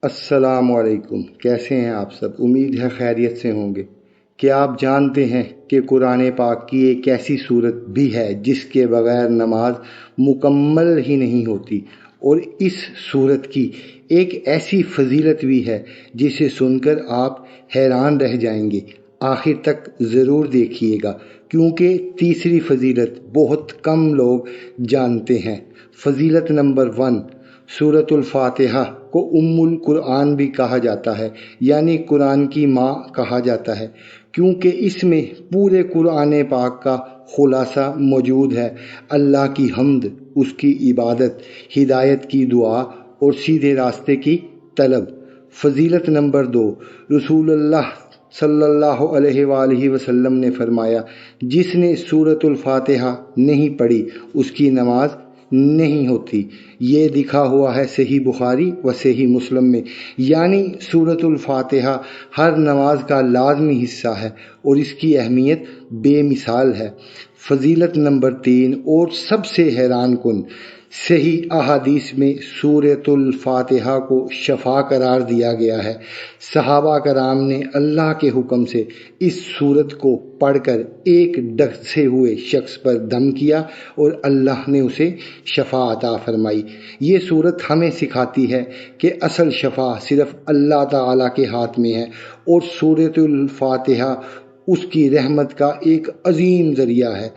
السلام علیکم، کیسے ہیں آپ سب؟ امید ہے خیریت سے ہوں گے۔ کیا آپ جانتے ہیں کہ قرآن پاک کی ایک ایسی صورت بھی ہے جس کے بغیر نماز مکمل ہی نہیں ہوتی، اور اس صورت کی ایک ایسی فضیلت بھی ہے جسے سن کر آپ حیران رہ جائیں گے۔ آخر تک ضرور دیکھیے گا، کیونکہ تیسری فضیلت بہت کم لوگ جانتے ہیں۔ فضیلت نمبر 1، سورۃ الفاتحہ کو ام القرآن بھی کہا جاتا ہے، یعنی قرآن کی ماں کہا جاتا ہے، کیونکہ اس میں پورے قرآن پاک کا خلاصہ موجود ہے۔ اللہ کی حمد، اس کی عبادت، ہدایت کی دعا اور سیدھے راستے کی طلب۔ فضیلت نمبر 2، رسول اللہ صلی اللہ علیہ وآلہ وسلم نے فرمایا، جس نے سورۃ الفاتحہ نہیں پڑھی اس کی نماز نہیں ہوتی۔ یہ لکھا ہوا ہے صحیح بخاری و صحیح مسلم میں، یعنی سورۃ الفاتحہ ہر نماز کا لازمی حصہ ہے اور اس کی اہمیت بے مثال ہے۔ فضیلت نمبر 3 اور سب سے حیران کن، صحیح احادیث میں سورۃ الفاتحہ کو شفا قرار دیا گیا ہے۔ صحابہ کرام نے اللہ کے حکم سے اس سورت کو پڑھ کر ایک ڈسے ہوئے شخص پر دم کیا اور اللہ نے اسے شفا عطا فرمائی۔ یہ سورت ہمیں سکھاتی ہے کہ اصل شفا صرف اللہ تعالیٰ کے ہاتھ میں ہے، اور سورۃ الفاتحہ اس کی رحمت کا ایک عظیم ذریعہ ہے۔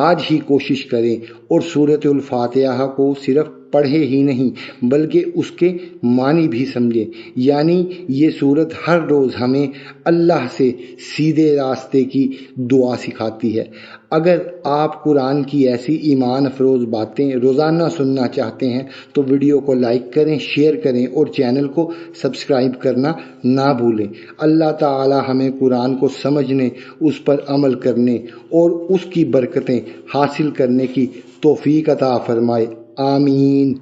آج ہی کوشش کریں اور سورۃ الفاتحہ کو صرف پڑھے ہی نہیں بلکہ اس کے معنی بھی سمجھیں، یعنی یہ سورت ہر روز ہمیں اللہ سے سیدھے راستے کی دعا سکھاتی ہے۔ اگر آپ قرآن کی ایسی ایمان افروز باتیں روزانہ سننا چاہتے ہیں تو ویڈیو کو لائک کریں، شیئر کریں اور چینل کو سبسکرائب کرنا نہ بھولیں۔ اللہ تعالی ہمیں قرآن کو سمجھنے، اس پر عمل کرنے اور اس کی برکتیں حاصل کرنے کی توفیق عطا فرمائے۔ آمین۔